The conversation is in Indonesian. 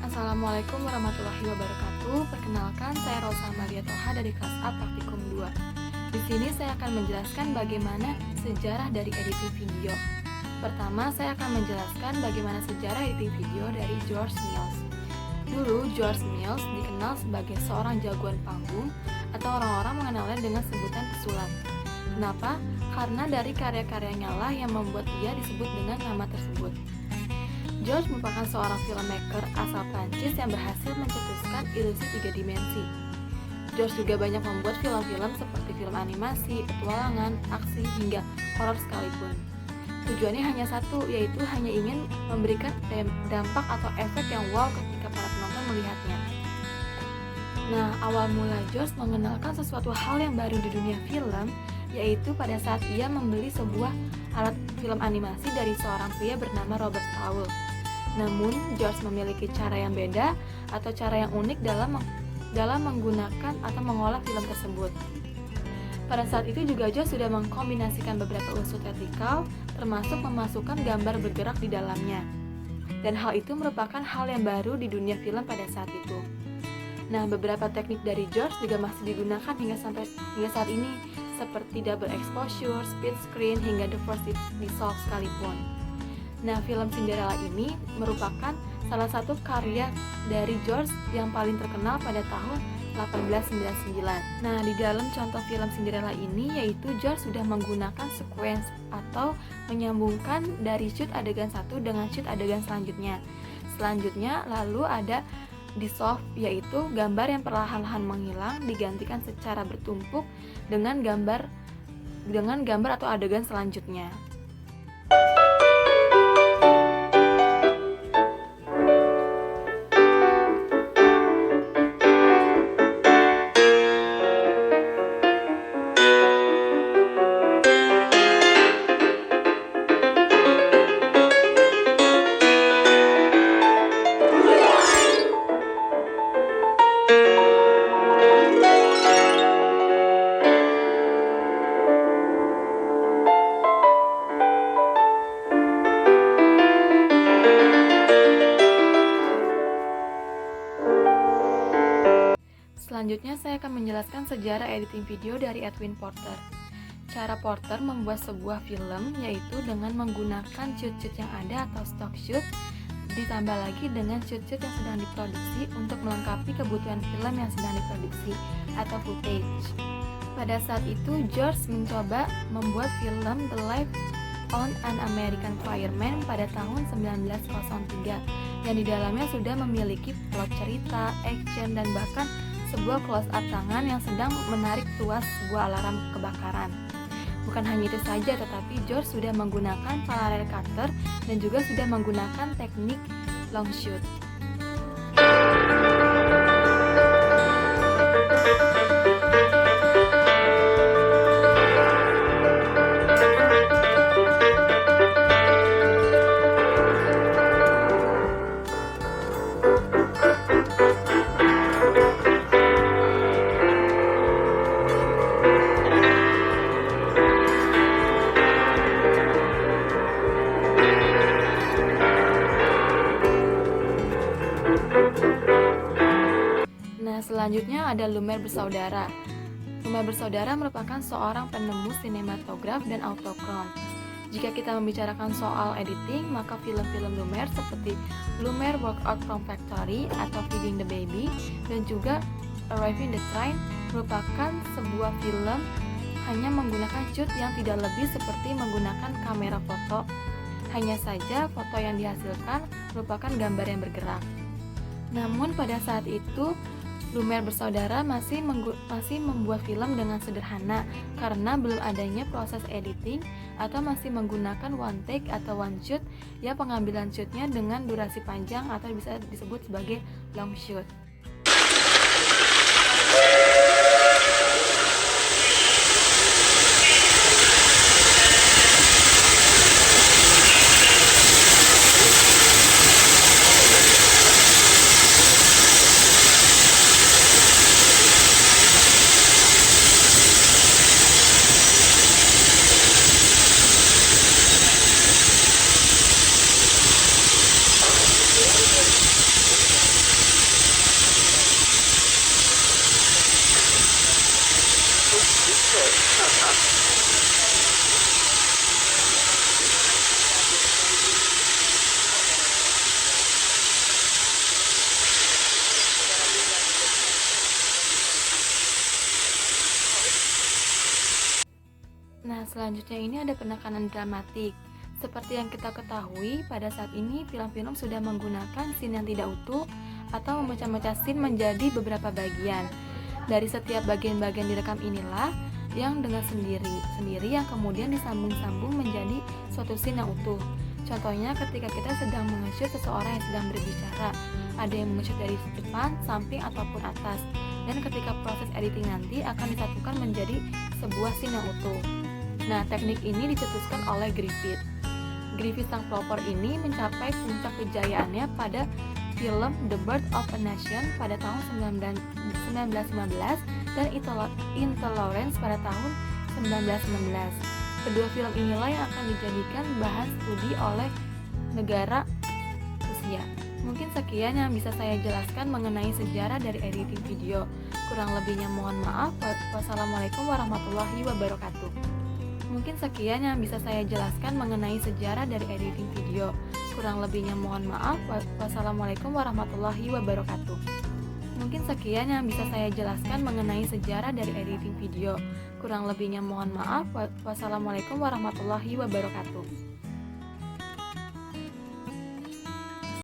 Assalamualaikum warahmatullahi wabarakatuh. Perkenalkan, saya Rosa Maria Toha dari kelas A Praktikum 2. Di sini saya akan menjelaskan bagaimana sejarah dari editing video. Pertama, saya akan menjelaskan bagaimana sejarah editing video dari George Mills. Dulu, George Mills dikenal sebagai seorang jagoan panggung atau orang-orang mengenalnya dengan sebutan pesulap. Kenapa? Karena dari karya-karyanya lah yang membuat dia disebut dengan nama tersebut. George merupakan seorang filmmaker asal Prancis yang berhasil mencetuskan ilusi 3 dimensi. George juga banyak membuat film-film seperti film animasi, petualangan, aksi, hingga horor sekalipun. Tujuannya hanya satu, yaitu hanya ingin memberikan dampak atau efek yang wow ketika para penonton melihatnya. Nah, awal mula George mengenalkan sesuatu hal yang baru di dunia film, yaitu pada saat ia membeli sebuah alat film animasi dari seorang pria bernama Robert Powell. Namun, George memiliki cara yang beda atau cara yang unik dalam menggunakan atau mengolah film tersebut. Pada saat itu juga George sudah mengkombinasikan beberapa unsur teatrikal, termasuk memasukkan gambar bergerak di dalamnya. Dan hal itu merupakan hal yang baru di dunia film pada saat itu. Nah, beberapa teknik dari George juga masih digunakan hingga saat ini, seperti double exposure, split screen, hingga the first dissolve sekalipun. Nah, film Cinderella ini merupakan salah satu karya dari George yang paling terkenal pada tahun 1899. Nah, di dalam contoh film Cinderella ini yaitu George sudah menggunakan sequence atau menyambungkan dari shoot adegan satu dengan shoot adegan selanjutnya. Selanjutnya lalu ada dissolve, yaitu gambar yang perlahan-lahan menghilang digantikan secara bertumpuk dengan gambar atau adegan selanjutnya. Selanjutnya saya akan menjelaskan sejarah editing video dari Edwin Porter. Cara Porter membuat sebuah film yaitu dengan menggunakan shoot-shoot yang ada atau stock shoot, ditambah lagi dengan shoot-shoot yang sedang diproduksi untuk melengkapi kebutuhan film yang sedang diproduksi atau footage. Pada saat itu George mencoba membuat film The Life on an American Fireman pada tahun 1903 yang di dalamnya sudah memiliki plot cerita, action, dan bahkan sebuah close-up tangan yang sedang menarik tuas sebuah alarm kebakaran. Bukan hanya itu saja, tetapi George sudah menggunakan parallel cutter dan juga sudah menggunakan teknik long shoot. Selanjutnya ada Lumière bersaudara. Lumière bersaudara merupakan seorang penemu sinematograf dan autochrome. Jika kita membicarakan soal editing, maka film-film Lumière seperti Lumière Workout from Factory atau Feeding the Baby dan juga Arriving the Train merupakan sebuah film hanya menggunakan shoot yang tidak lebih seperti menggunakan kamera foto. Hanya saja foto yang dihasilkan merupakan gambar yang bergerak. Namun pada saat itu Lumière bersaudara masih membuat film dengan sederhana karena belum adanya proses editing atau masih menggunakan one take atau one shoot yang pengambilan shootnya dengan durasi panjang atau bisa disebut sebagai long shoot. selanjutnya ini ada penekanan dramatik. Seperti yang kita ketahui, pada saat ini film-film sudah menggunakan scene yang tidak utuh atau memecah-mecah scene menjadi beberapa bagian. Dari setiap bagian-bagian direkam inilah yang dengan sendiri yang kemudian disambung-sambung menjadi suatu scene yang utuh. Contohnya ketika kita sedang menge-shoot seseorang yang sedang berbicara, ada yang menge-shoot dari depan, samping, ataupun atas. Dan ketika proses editing nanti akan disatukan menjadi sebuah scene yang utuh. Nah, teknik ini dicetuskan oleh Griffith. Griffith sang pelopor ini mencapai puncak kejayaannya pada film The Birth of a Nation pada tahun 1915 dan Intolerance pada tahun 1919. Kedua film inilah yang akan dijadikan bahan studi oleh negara Rusia. Mungkin sekian yang bisa saya jelaskan mengenai sejarah dari editing video. Kurang lebihnya mohon maaf. Wassalamualaikum warahmatullahi wabarakatuh. Mungkin sekian yang bisa saya jelaskan mengenai sejarah dari editing video. Kurang lebihnya mohon maaf. Wassalamualaikum warahmatullahi wabarakatuh. Mungkin sekian yang bisa saya jelaskan mengenai sejarah dari editing video. Kurang lebihnya mohon maaf. Wassalamualaikum warahmatullahi wabarakatuh.